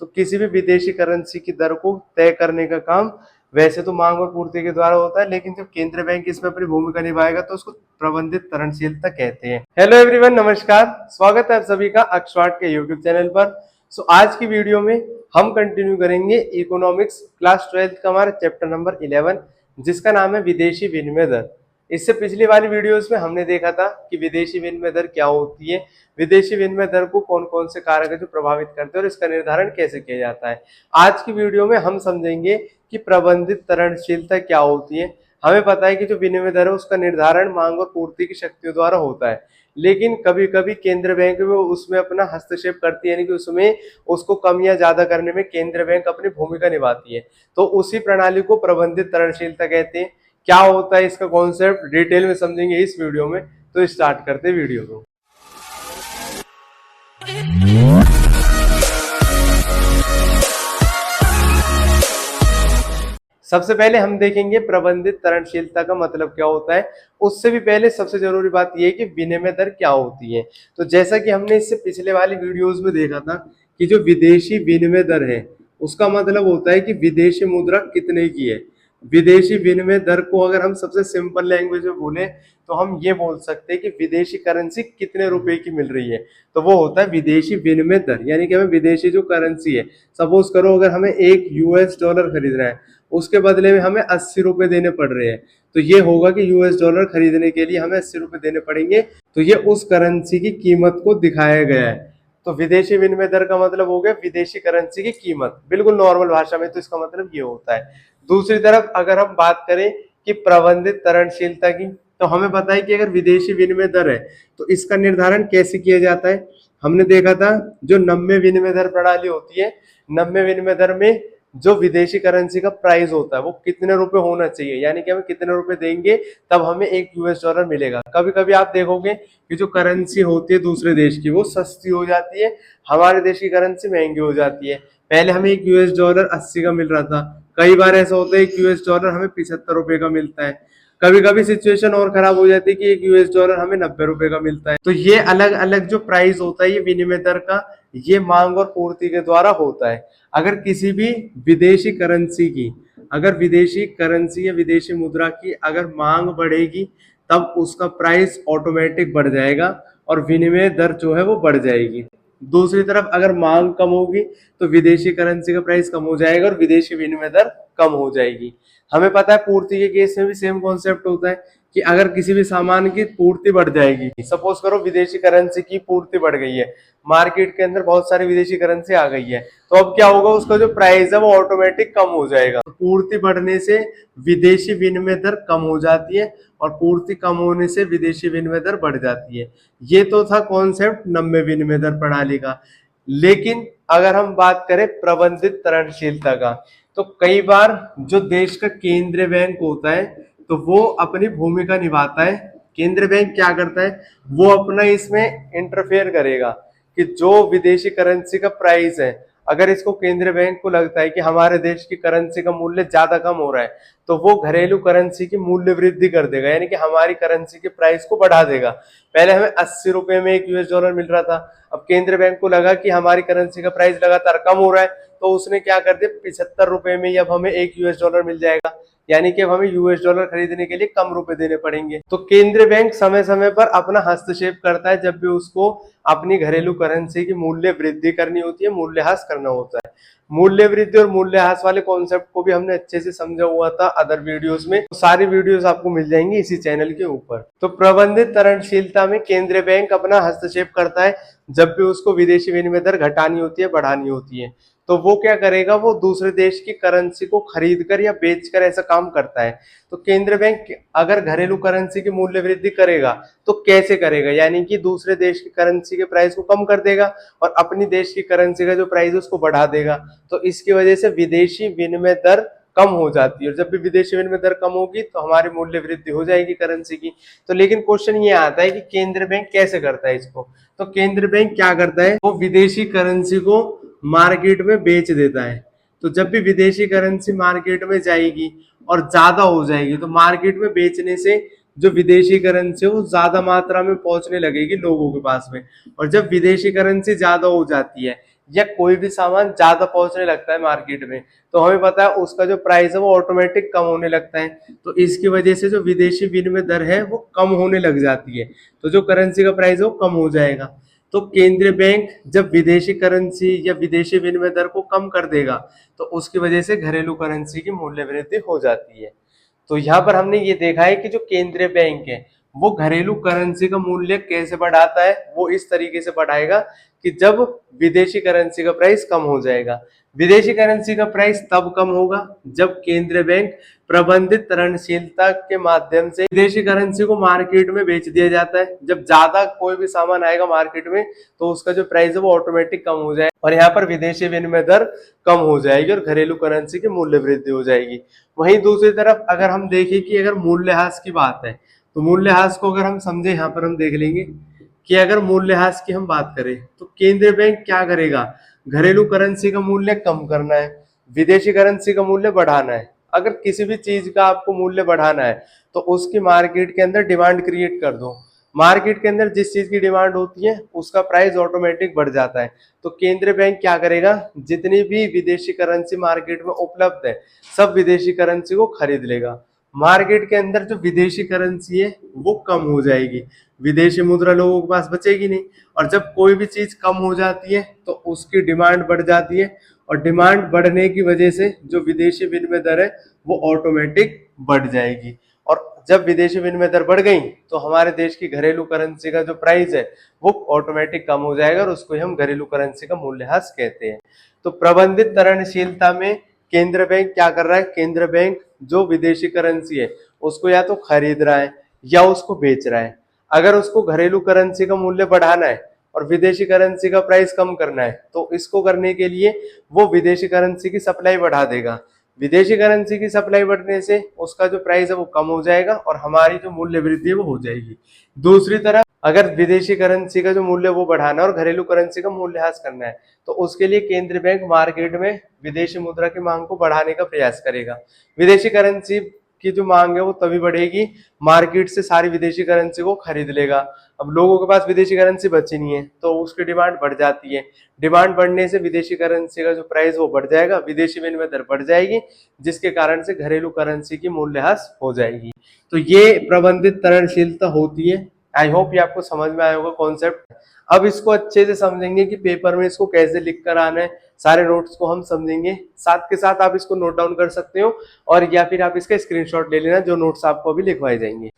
तो किसी भी विदेशी करेंसी की दर को तय करने का काम वैसे तो मांग और पूर्ति के द्वारा होता है, लेकिन जब केंद्रीय बैंक इसमें अपनी भूमिका निभाएगा तो उसको प्रबंधित तरलशीलता कहते हैं। हेलो एवरीवन, नमस्कार, स्वागत है आप सभी का अक्षवाट के यूट्यूब चैनल पर। आज की वीडियो में हम कंटिन्यू करेंगे इकोनॉमिक्स क्लास 12 का हमारा चैप्टर नंबर 11, जिसका नाम है विदेशी विनिमय दर। इससे पिछली वाली वीडियोस में हमने देखा था कि विदेशी विनिमय दर क्या होती है, विदेशी विनिमय दर को कौन कौन से कारक है जो प्रभावित करते हैं और इसका निर्धारण कैसे किया जाता है। आज की वीडियो में हम समझेंगे कि प्रबंधित तरलशीलता क्या होती है। हमें पता है कि जो विनिमय दर है उसका निर्धारण मांग और पूर्ति की शक्तियों द्वारा होता है, लेकिन कभी कभी केंद्र बैंक में उसमें अपना हस्तक्षेप करती है, यानी कि उसमें उसको कम या ज्यादा करने में केंद्र बैंक अपनी भूमिका निभाती है। तो उसी प्रणाली को प्रबंधित तरलशीलता कहते हैं। क्या होता है इसका कॉन्सेप्ट डिटेल में समझेंगे इस वीडियो में। तो स्टार्ट करते वीडियो को। सबसे पहले हम देखेंगे प्रबंधित तरलशीलता का मतलब क्या होता है। उससे भी पहले सबसे जरूरी बात यह है कि विनिमय दर क्या होती है। तो जैसा कि हमने इससे पिछले वाली वीडियोस में देखा था कि जो विदेशी विनिमय दर है उसका मतलब होता है कि विदेशी मुद्रा कितने की है। विदेशी विनिमय दर को अगर हम सबसे सिंपल लैंग्वेज में बोले तो हम ये बोल सकते हैं कि विदेशी करेंसी कितने रुपए की मिल रही है, तो वो होता है विदेशी विनिमय दर। यानी कि हमें विदेशी जो करेंसी है, सपोज करो अगर हमें एक US डॉलर खरीदना है, उसके बदले में हमें 80 रुपए देने पड़ रहे हैं, तो ये होगा कि US डॉलर खरीदने के लिए हमें 80 रुपए देने पड़ेंगे। तो ये उस करेंसी की कीमत को दिखाया गया है। तो विदेशी विनिमय दर का मतलब हो गया विदेशी करेंसी की कीमत, बिल्कुल नॉर्मल भाषा में तो इसका मतलब ये होता है। दूसरी तरफ अगर हम बात करें कि प्रबंधित तरलशीलता की, तो हमें पता है कि अगर विदेशी विनिमय दर है तो इसका निर्धारण कैसे किया जाता है। हमने देखा था जो नम्य विनिमय दर प्रणाली होती है, नम्य विनिमय दर में जो विदेशी करेंसी का प्राइस होता है वो कितने रुपए होना चाहिए, यानी कि हमें कितने रुपए देंगे तब हमें एक US डॉलर मिलेगा। कभी कभी आप देखोगे कि जो करेंसी होती है दूसरे देश की वो सस्ती हो जाती है, हमारे देश की करेंसी महंगी हो जाती है। पहले हमें एक US डॉलर 80 का मिल रहा था, कई बार ऐसा होता है एक US डॉलर हमें 75 रुपए का मिलता है। कभी कभी सिचुएशन और खराब हो जाती है कि एक US डॉलर हमें 90 रुपए का मिलता है। तो ये अलग अलग जो प्राइस होता है ये विनिमय दर का, ये मांग और पूर्ति के द्वारा होता है। अगर किसी भी विदेशी करेंसी की, अगर विदेशी करेंसी या विदेशी मुद्रा की अगर मांग बढ़ेगी तब उसका प्राइस ऑटोमेटिक बढ़ जाएगा और विनिमय दर जो है वो बढ़ जाएगी। दूसरी तरफ अगर मांग कम होगी तो विदेशी करेंसी का प्राइस कम हो जाएगा और विदेशी विनिमय दर कम हो जाएगी। हमें पता है पूर्ति के केस में भी सेम कॉन्सेप्ट होता है कि अगर किसी भी सामान की पूर्ति बढ़ जाएगी, सपोज करो विदेशी करेंसी की पूर्ति बढ़ गई है, मार्केट के अंदर बहुत सारी विदेशी करेंसी आ गई है, तो अब क्या होगा, उसका जो प्राइस है वो ऑटोमेटिक कम हो जाएगा। पूर्ति बढ़ने से विदेशी विनिमय दर कम हो जाती है और पूर्ति कम होने से विदेशी विनिमय दर बढ़ जाती है। ये तो था कॉन्सेप्ट नम्य विनिमय दर प्रणाली का। लेकिन अगर हम बात करें प्रबंधित तरलशीलता का, तो कई बार जो देश का केंद्रीय बैंक होता है तो वो अपनी भूमिका निभाता है। केंद्रीय बैंक क्या करता है, वो अपना इसमें इंटरफेयर करेगा कि जो विदेशी करेंसी का प्राइस है, अगर इसको केंद्रीय बैंक को लगता है कि हमारे देश की करेंसी का मूल्य ज्यादा कम हो रहा है तो वो घरेलू करेंसी की मूल्य वृद्धि कर देगा, यानी कि हमारी करेंसी के प्राइस को बढ़ा देगा। पहले हमें 80 रुपए में एक US डॉलर मिल रहा था, अब केंद्रीय बैंक को लगा कि हमारी करेंसी का प्राइस लगातार कम हो रहा है तो उसने क्या कर दिया, 75 रुपए में अब हमें एक US डॉलर मिल जाएगा, यानी कि अब हमें US डॉलर खरीदने के लिए कम रुपए देने पड़ेंगे। तो केंद्रीय बैंक समय समय पर अपना हस्तक्षेप करता है जब भी उसको अपनी घरेलू करेंसी की मूल्य वृद्धि करनी होती है, मूल्यह्रास करना होता है। मूल्य वृद्धि और मूल्यह्रास वाले कॉन्सेप्ट को भी हमने अच्छे से समझा हुआ था अदर वीडियोस में, तो सारी वीडियोस आपको मिल जाएंगी इसी चैनल के ऊपर। तो प्रबंधित तरलशीलता में केंद्रीय बैंक अपना हस्तक्षेप करता है जब भी उसको विदेशी विनिमय दर घटानी होती है, बढ़ानी होती है। तो वो क्या करेगा, वो दूसरे देश की करेंसी को खरीद कर या बेचकर ऐसा काम करता है। तो केंद्रीय बैंक अगर घरेलू करेंसी की मूल्य वृद्धि करेगा तो कैसे करेगा, यानी कि दूसरे देश की करेंसी के प्राइस को कम कर देगा और अपनी देश की करेंसी का जो प्राइस है उसको बढ़ा देगा। तो इसकी वजह से विदेशी विनिमय दर कम हो जाती है और जब भी विदेशी विनिमय दर कम होगी तो हमारी मूल्य वृद्धि हो जाएगी करेंसी की। तो लेकिन क्वेश्चन ये आता है कि केंद्रीय बैंक कैसे करता है इसको। तो केंद्रीय बैंक क्या करता है, वो विदेशी करेंसी को मार्केट में बेच देता है। तो जब भी विदेशी करेंसी मार्केट में जाएगी और ज्यादा हो जाएगी तो मार्केट में बेचने से जो विदेशी करेंसी है वो ज्यादा मात्रा में पहुंचने लगेगी लोगों के पास में। और जब विदेशी करेंसी ज्यादा हो जाती है या कोई भी सामान ज्यादा पहुंचने लगता है मार्केट में, तो हमें पता है उसका जो प्राइस है वो ऑटोमेटिक कम होने लगता है। तो इसकी वजह से जो विदेशी विनिमय दर है वो कम होने लग जाती है, तो जो करेंसी का प्राइस है वो कम हो जाएगा। तो केंद्रीय बैंक जब विदेशी करेंसी या विदेशी विनिमय दर को कम कर देगा तो उसकी वजह से घरेलू करेंसी की मूल्य वृद्धि हो जाती है। तो यहाँ पर हमने ये देखा है कि जो केंद्रीय बैंक है वो घरेलू करेंसी का मूल्य कैसे बढ़ाता है, वो इस तरीके से बढ़ाएगा कि जब विदेशी करेंसी का प्राइस कम हो जाएगा। विदेशी करेंसी का प्राइस तब कम होगा जब केंद्रीय बैंक प्रबंधित ऋणशीलता के माध्यम से विदेशी करेंसी को मार्केट में बेच दिया जाता है। जब ज्यादा कोई भी सामान आएगा मार्केट में तो उसका जो प्राइस है वो ऑटोमेटिक कम हो जाएगा और यहाँ पर विदेशी विनिमय दर कम हो जाएगी और घरेलू करेंसी की मूल्य वृद्धि हो जाएगी। वहीं दूसरी तरफ अगर हम देखें कि अगर मूल्यह्रास की बात है तो मूल्यह्रास को अगर हम समझे, यहाँ पर हम देख लेंगे कि अगर मूल्यह्रास की हम बात करें तो केंद्रीय बैंक क्या करेगा, घरेलू करेंसी का मूल्य कम करना है, विदेशी करेंसी का मूल्य बढ़ाना है। अगर किसी भी चीज का आपको मूल्य बढ़ाना है तो उसकी मार्केट के अंदर डिमांड क्रिएट कर दो। मार्केट के अंदर जिस चीज की डिमांड होती है उसका प्राइस ऑटोमेटिक बढ़ जाता है। तो केंद्रीय बैंक क्या करेगा, जितनी भी विदेशी करेंसी मार्केट में उपलब्ध है सब विदेशी करेंसी को खरीद लेगा। मार्केट के अंदर जो विदेशी करेंसी है वो कम हो जाएगी, विदेशी मुद्रा लोगों के पास बचेगी नहीं। और जब कोई भी चीज कम हो जाती है तो उसकी डिमांड बढ़ जाती है और डिमांड बढ़ने की वजह से जो विदेशी विनिमय दर है वो ऑटोमेटिक बढ़ जाएगी। और जब विदेशी विनिमय दर बढ़ गई तो हमारे देश की घरेलू करेंसी का जो प्राइस है वो ऑटोमेटिक कम हो जाएगा और उसको हम घरेलू करेंसी का मूल्यह्रास कहते हैं। तो प्रबंधित ऋणशीलता में केंद्र बैंक क्या कर रहा है, केंद्र बैंक जो विदेशी करेंसी है उसको या तो खरीद रहा है या उसको बेच रहा है। अगर उसको घरेलू करेंसी का मूल्य बढ़ाना है और विदेशी करेंसी का प्राइस कम करना है तो इसको करने के लिए वो विदेशी करेंसी की सप्लाई बढ़ा देगा। विदेशी करेंसी की सप्लाई बढ़ने से उसका जो प्राइस है वो कम हो जाएगा और हमारी जो मूल्य वृद्धि है वो हो जाएगी। दूसरी तरफ अगर विदेशी करेंसी का जो मूल्य वो बढ़ाना है और घरेलू करेंसी का मूल्यह्रास करना है तो उसके लिए केंद्रीय बैंक मार्केट में विदेशी मुद्रा की मांग को बढ़ाने का प्रयास करेगा। विदेशी करेंसी की जो मांग है वो तभी बढ़ेगी, मार्केट से सारी विदेशी करेंसी को खरीद लेगा। अब लोगों के पास विदेशी करेंसी बची नहीं है तो उसकी डिमांड बढ़ जाती है, डिमांड बढ़ने से विदेशी करेंसी का जो प्राइस वो बढ़ जाएगा, विदेशी विनिमय दर बढ़ जाएगी, जिसके कारण से घरेलू करेंसी की मूल्यह्रास हो जाएगी। तो ये प्रबंधित ऋणशीलता होती है। आई होप ये आपको समझ में आया होगा कॉन्सेप्ट। अब इसको अच्छे से समझेंगे कि पेपर में इसको कैसे लिख कर आना है, सारे नोट्स को हम समझेंगे, साथ के साथ आप इसको नोट डाउन कर सकते हो और या फिर आप इसका स्क्रीनशॉट ले लेना जो नोट्स आपको अभी लिखवाए जाएंगे।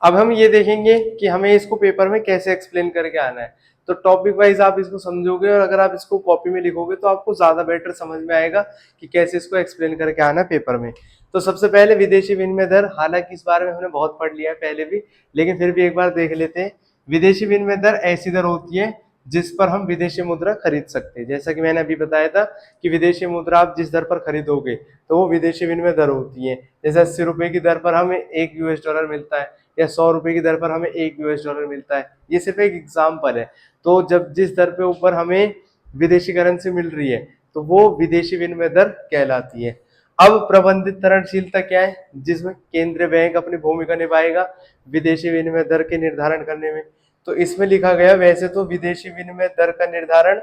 अब हम ये देखेंगे कि हमें इसको पेपर में कैसे एक्सप्लेन करके आना है। तो टॉपिक वाइज आप इसको समझोगे और अगर आप इसको कॉपी में लिखोगे तो आपको ज्यादा बेटर समझ में आएगा कि कैसे इसको एक्सप्लेन करके आना है पेपर में। तो सबसे पहले विदेशी विनिमय दर, हालांकि इस बारे में हमने बहुत पढ़ लिया है पहले भी, लेकिन फिर भी एक बार देख लेते हैं। विदेशी विनिमय दर ऐसी दर होती है जिस पर हम विदेशी मुद्रा खरीद सकते हैं। जैसा कि मैंने अभी बताया था कि विदेशी मुद्रा आप जिस दर पर खरीदोगे तो वो विदेशी विनिमय दर होती है। जैसे 80 रुपए की दर पर हमें $1 मिलता है या 100 रुपए की दर पर हमें $1 मिलता है। ये सिर्फ एक एग्जाम्पल है। तो जब जिस दर पे ऊपर हमें विदेशी करेंसी मिल रही है तो वो विदेशी विनिमय दर कहलाती है। अब प्रबंधित ऋणशीलता क्या है, जिसमें केंद्रीय बैंक अपनी भूमिका निभाएगा विदेशी विनिमय दर के निर्धारण करने में। तो इसमें लिखा गया वैसे तो विदेशी विनिमय दर का निर्धारण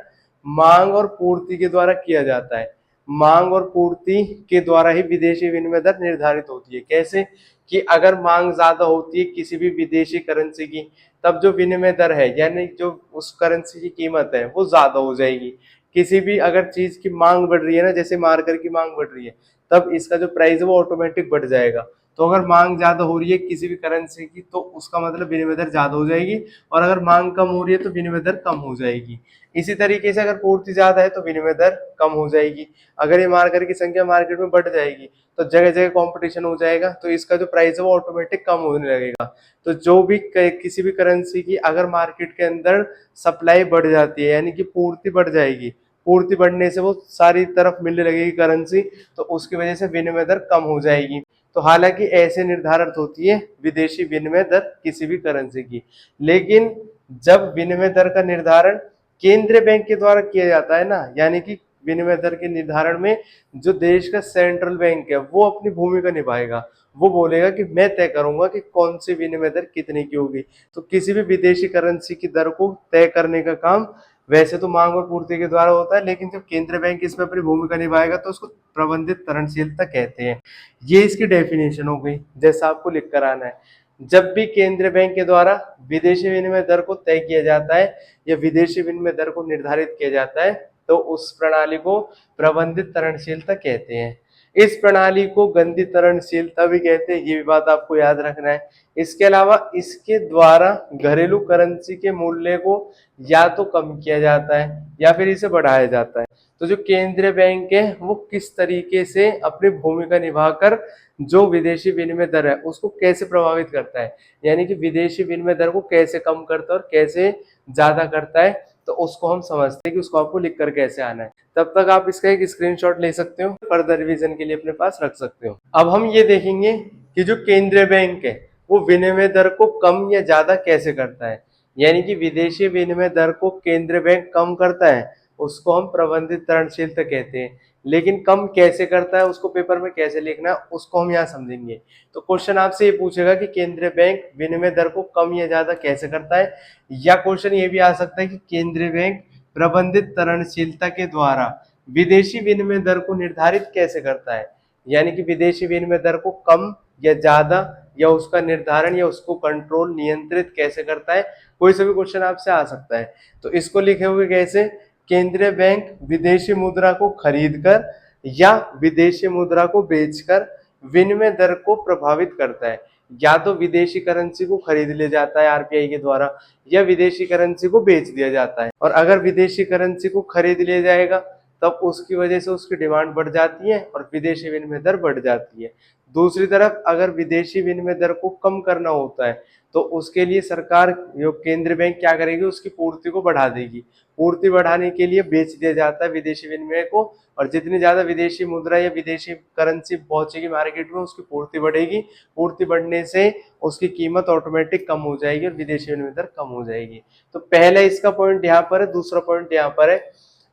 मांग और पूर्ति के द्वारा किया जाता है, मांग और पूर्ति के द्वारा ही विदेशी विनिमय दर निर्धारित होती है। कैसे कि अगर मांग ज्यादा होती है किसी भी विदेशी करेंसी की तब जो विनिमय दर है यानी जो उस करेंसी की कीमत है वो ज्यादा हो जाएगी। किसी भी अगर चीज की मांग बढ़ रही है ना, जैसे मार्कर की मांग बढ़ रही है तब इसका जो प्राइस है वो ऑटोमेटिक बढ़ जाएगा। तो अगर मांग ज्यादा हो रही है किसी भी करेंसी की तो उसका मतलब विनिमय दर ज्यादा हो जाएगी और अगर मांग कम हो रही है तो विनिमय दर कम हो जाएगी। इसी तरीके से अगर पूर्ति ज्यादा है तो विनिमय दर कम हो जाएगी। अगर ये मार्कर की संख्या मार्केट में बढ़ जाएगी तो जगह जगह कंपटीशन हो जाएगा तो इसका जो प्राइस है वो ऑटोमेटिक कम होने लगेगा। तो जो भी किसी भी करेंसी की अगर मार्केट के अंदर सप्लाई बढ़ जाती है यानी कि पूर्ति बढ़ जाएगी, पूर्ति बढ़ने से वो सारी तरफ मिलने लगेगी करेंसी तो उसकी वजह से विनिमय दर कम हो जाएगी। तो हालांकि ऐसे निर्धारित होती है विदेशी विनिमय दर किसी भी करेंसी की, लेकिन जब विनिमय दर का निर्धारण केंद्रीय बैंक के द्वारा किया जाता है ना, यानी कि विनिमय दर के निर्धारण में जो देश का सेंट्रल बैंक है वो अपनी भूमिका निभाएगा। वो बोलेगा कि मैं तय करूंगा कि कौन सी विनिमय दर कितने की होगी। तो किसी भी विदेशी करेंसी की दर को तय करने का काम वैसे तो मांग और पूर्ति के द्वारा होता है, लेकिन जब केंद्रीय बैंक इसमें अपनी भूमिका निभाएगा तो उसको प्रबंधित तरलशीलता कहते हैं। ये इसकी डेफिनेशन हो गई, जैसा आपको लिख कर आना है। जब भी केंद्रीय बैंक के द्वारा विदेशी विनिमय दर को तय किया जाता है या विदेशी विनिमय दर को निर्धारित किया जाता है, तो उस प्रणाली को प्रबंधित तरलशीलता कहते हैं। इस प्रणाली को गंदी तरलशीलता भी कहते हैं, ये भी बात आपको याद रखना है। इसके अलावा इसके द्वारा घरेलू करेंसी के मूल्य को या तो कम किया जाता है या फिर इसे बढ़ाया जाता है। तो जो केंद्रीय बैंक है वो किस तरीके से अपनी भूमिका निभाकर जो विदेशी विनिमय दर है उसको कैसे प्रभावित करता है, यानी कि विदेशी विनिमय दर को कैसे कम करता है और कैसे ज्यादा करता है, तो उसको हम समझते हैं कि उसको आपको लिख कर कैसे आना है। तब तक आप इसका एक स्क्रीनशॉट ले सकते हो, फर्दर रिवीजन के लिए अपने पास रख सकते हो। अब हम ये देखेंगे कि जो केंद्रीय बैंक है वो विनिमय दर को कम या ज्यादा कैसे करता है, यानी कि विदेशी विनिमय दर को केंद्रीय बैंक कम करता है, उसको हम प्रबंधित तरलशीलता कहते हैं। लेकिन कम कैसे करता है, उसको पेपर में कैसे लिखना है, उसको हम यहाँ समझेंगे। तो क्वेश्चन आपसे ये पूछेगा कि केंद्रीय बैंक विनिमय दर को कम या ज्यादा कैसे करता है, या क्वेश्चन ये भी आ सकता है कि केंद्रीय बैंक प्रबंधित तरलशीलता के द्वारा विदेशी विनिमय दर को निर्धारित कैसे करता है, यानी कि विदेशी विनिमय दर को कम या ज्यादा या उसका निर्धारण या उसको कंट्रोल नियंत्रित कैसे करता है। कोई सा भी क्वेश्चन आपसे आ सकता है। तो इसको लिखे हुए कैसे, केंद्रीय बैंक विदेशी मुद्रा को खरीदकर या विदेशी मुद्रा को बेचकर विनिमय दर को प्रभावित करता है। या तो विदेशी करेंसी को खरीद लिया जाता है आरबीआई के द्वारा या विदेशी करेंसी को बेच दिया जाता है। और अगर विदेशी करेंसी को खरीद लिया जाएगा तब उसकी वजह से उसकी डिमांड बढ़ जाती है और विदेशी विनिमय दर बढ़ जाती है। दूसरी तरफ अगर विदेशी विनिमय दर को कम करना होता है तो उसके लिए सरकार जो केंद्रीय बैंक क्या करेगी, उसकी पूर्ति को बढ़ा देगी। पूर्ति बढ़ाने के लिए बेच दिया जाता है विदेशी विनिमय को, और जितनी ज्यादा विदेशी मुद्रा या विदेशी करेंसी पहुंचेगी मार्केट में उसकी पूर्ति बढ़ेगी। पूर्ति बढ़ने से उसकी कीमत ऑटोमेटिक कम हो जाएगी और विदेशी विनिमय दर कम हो जाएगी। तो पहला इसका पॉइंट यहाँ पर है। दूसरा पॉइंट यहाँ पर है,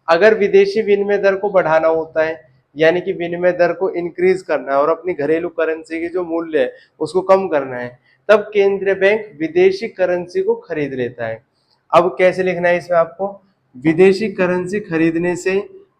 अगर विदेशी विनिमय दर को बढ़ाना होता है यानी कि विनिमय दर को इंक्रीज करना है और अपनी घरेलू करेंसी की जो मूल्य है उसको कम करना है, तब केंद्रीय बैंक विदेशी करेंसी को खरीद लेता है। अब कैसे लिखना है इसमें आपको, विदेशी करेंसी खरीदने से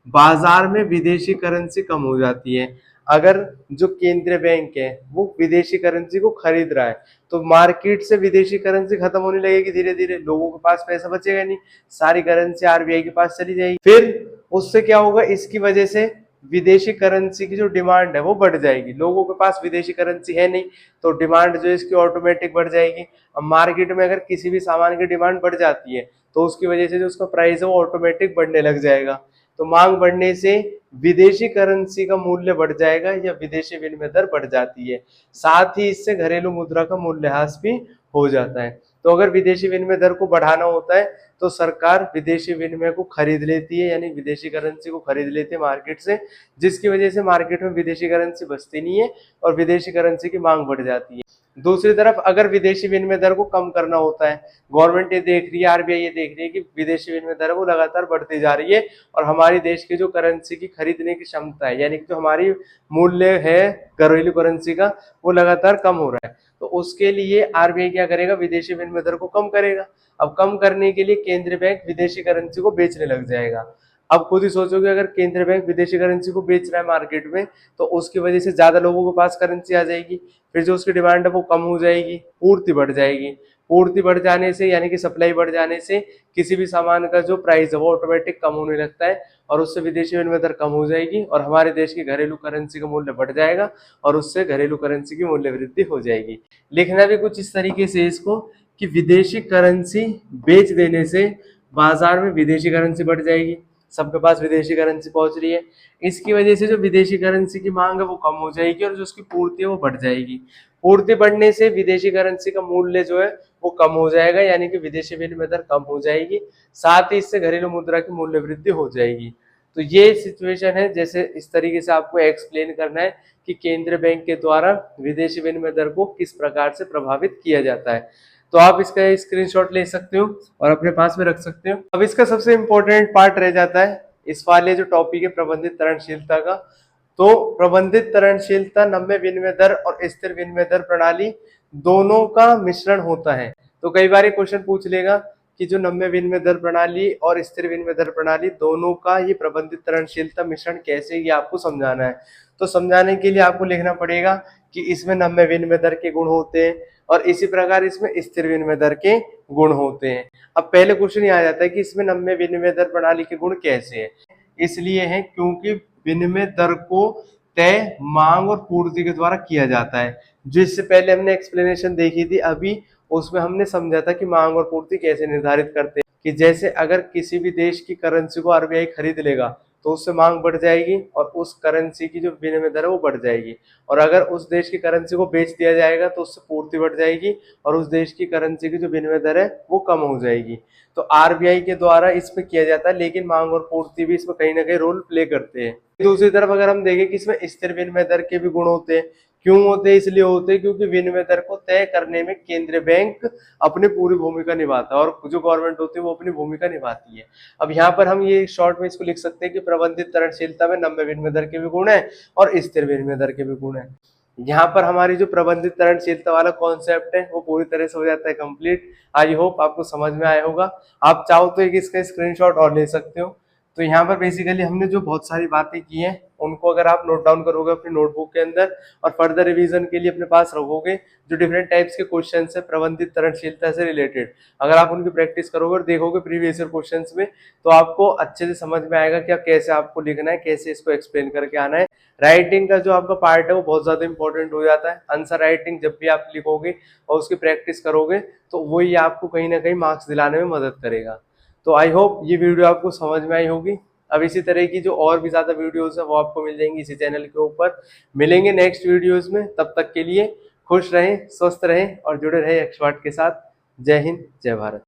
बाजार में विदेशी करेंसी कम हो जाती है। अगर जो केंद्रीय बैंक है वो विदेशी करेंसी को खरीद रहा है तो मार्केट से विदेशी करेंसी खत्म होने लगेगी, धीरे धीरे लोगों के पास पैसा बचेगा नहीं, सारी करेंसी आरबीआई के पास चली जाएगी। फिर उससे क्या होगा, इसकी वजह से विदेशी करेंसी की जो डिमांड है वो बढ़ जाएगी। लोगों के पास विदेशी करेंसी है नहीं तो डिमांड जो है इसकी ऑटोमेटिक बढ़ जाएगी। अब मार्केट में अगर किसी भी सामान की डिमांड बढ़ जाती है तो उसकी वजह से जो उसका प्राइस है वो ऑटोमेटिक बढ़ने लग जाएगा। तो मांग बढ़ने से विदेशी करेंसी का मूल्य बढ़ जाएगा या विदेशी विनिमय दर बढ़ जाती है। साथ ही इससे घरेलू मुद्रा का मूल्यह्रास भी हो जाता है। तो अगर विदेशी विनिमय दर को बढ़ाना होता है तो सरकार विदेशी विनिमय को खरीद लेती है, यानी विदेशी करेंसी को खरीद लेती है मार्केट से, जिसकी वजह से मार्केट में विदेशी करेंसी बचती नहीं है और विदेशी करेंसी की मांग बढ़ जाती है। दूसरी तरफ अगर विदेशी विनिमय दर को कम करना होता है, गवर्नमेंट ये देख रही है, आरबीआई ये देख रही है कि विदेशी विनिमय दर वो लगातार बढ़ती जा रही है और हमारी देश की जो करेंसी की खरीदने की क्षमता है, यानी कि जो हमारी मूल्य है घरेलू करेंसी का, वो लगातार कम हो रहा है। तो उसके लिए आरबीआई क्या करेगा, विदेशी विनिमय दर को कम करेगा। अब कम करने के लिए केंद्रीय बैंक विदेशी करेंसी को बेचने लग जाएगा। अब खुद ही सोचोगे, अगर केंद्रीय बैंक विदेशी करेंसी को बेच रहा है मार्केट में तो उसकी वजह से ज्यादा लोगों के पास करेंसी आ जाएगी, फिर जो उसकी डिमांड है वो कम हो जाएगी, पूर्ति बढ़ जाएगी। पूर्ति बढ़ जाने से यानी कि सप्लाई बढ़ जाने से किसी भी सामान का जो प्राइस है वो ऑटोमेटिक कम होने लगता है और उससे विदेशी विनिमय दर कम हो जाएगी और हमारे देश की घरेलू करेंसी का मूल्य बढ़ जाएगा और उससे घरेलू करेंसी की मूल्य वृद्धि हो जाएगी। लिखना भी कुछ इस तरीके से इसको कि विदेशी करेंसी बेच देने से बाजार में विदेशी करेंसी बढ़ जाएगी, सबके पास विदेशी करेंसी पहुंच रही है, इसकी वजह से जो विदेशी करेंसी की मांग है वो कम हो जाएगी और जो उसकी पूर्ति है वो बढ़ जाएगी। पूर्ति बढ़ने से विदेशी करेंसी का मूल्य जो है वो कम हो जाएगा, यानी कि विदेशी विनिमय दर कम हो जाएगी, साथ ही इससे घरेलू मुद्रा की मूल्य वृद्धि हो जाएगी। तो ये सिचुएशन है, जैसे इस तरीके से आपको एक्सप्लेन करना है कि केंद्रीय बैंक के द्वारा विदेशी विनिमय दर को किस प्रकार से प्रभावित किया जाता है। तो आप इसका स्क्रीनशॉट ले सकते हो और अपने पास में रख सकते हो। अब इसका सबसे इंपॉर्टेंट पार्ट रह जाता है इस वाले जो टॉपिक है प्रबंधित तरलशीलता का। तो प्रबंधित तरलशीलता नम्य विनिमय दर और स्थिर विनिमय दर प्रणाली दोनों का मिश्रण होता है। तो कई बार क्वेश्चन पूछ लेगा कि जो नम्य विनिमय दर प्रणाली और स्थिर विनिमय दर प्रणाली दोनों का ये प्रबंधित तरलशीलता मिश्रण कैसे, ये आपको समझाना है। तो समझाने के लिए आपको लिखना पड़ेगा कि इसमें नम्य विनिमय दर के गुण होते हैं और इसी प्रकार इसमें स्थिर विनिमय दर के गुण होते हैं। अब पहले क्वेश्चन ये आ जाता है कि इसमें नम्य विनिमय दर प्रणाली के गुण कैसे हैं। इसलिए है क्योंकि विनिमय दर को तय मांग और पूर्ति के द्वारा किया जाता है। जो इससे पहले हमने एक्सप्लेनेशन देखी थी अभी, उसमें हमने समझा था कि मांग और पूर्ति कैसे निर्धारित करते हैं, कि जैसे अगर किसी भी देश की करेंसी को आरबीआई खरीद लेगा तो उससे मांग बढ़ जाएगी और उस करेंसी की जो विनिमय दर है वो बढ़ जाएगी, और अगर उस देश की करेंसी को बेच दिया जाएगा तो उससे पूर्ति बढ़ जाएगी और उस देश की करेंसी की जो विनिमय दर है वो कम हो जाएगी। तो आरबीआई के द्वारा इसमें किया जाता है, लेकिन मांग और पूर्ति भी इसमें कहीं ना कहीं रोल प्ले करते हैं। दूसरी तरफ अगर हम देखें कि इसमें स्थिर विनिमय दर के भी गुण होते हैं। क्यों होते हैं? इसलिए होते हैं क्योंकि विनिमय दर को तय करने में केंद्रीय बैंक अपनी पूरी भूमिका निभाता है और जो गवर्नमेंट होती है वो अपनी भूमिका निभाती है। अब यहाँ पर हम ये शॉर्ट में इसको लिख सकते हैं कि प्रबंधित तरलशीलता में नम्य विनिमय दर के भी गुण है और स्थिर विनिमय दर के भी गुण है। यहाँ पर हमारी जो प्रबंधित तरलशीलता वाला कॉन्सेप्ट है वो पूरी तरह से हो जाता है कंप्लीट। आई होप आपको समझ में आया होगा। आप चाहो तो एक इसका स्क्रीनशॉट और ले सकते हो। तो यहाँ पर बेसिकली हमने जो बहुत सारी बातें की हैं उनको अगर आप नोट डाउन करोगे अपनी नोटबुक के अंदर और फर्दर रिवीजन के लिए अपने पास रखोगे, जो डिफरेंट टाइप्स के क्वेश्चन है प्रबंधित तरलशीलता से रिलेटेड, अगर आप उनकी प्रैक्टिस करोगे और देखोगे प्रीवियस ईयर क्वेश्चन में, तो आपको अच्छे से समझ में आएगा कि कैसे आपको लिखना है, कैसे इसको एक्सप्लेन करके आना है। राइटिंग का जो आपका पार्ट है वो बहुत ज्यादा इंपॉर्टेंट हो जाता है। आंसर राइटिंग जब भी आप लिखोगे और उसकी प्रैक्टिस करोगे तो वही आपको कहीं ना कहीं मार्क्स दिलाने में मदद करेगा। तो आई होप ये वीडियो आपको समझ में आई होगी। अब इसी तरह की जो और भी ज्यादा वीडियोस है वो आपको मिल जाएंगी इसी चैनल के ऊपर। मिलेंगे नेक्स्ट वीडियोस में, तब तक के लिए खुश रहें, स्वस्थ रहें और जुड़े रहें एक्सपर्ट के साथ। जय हिंद, जय भारत।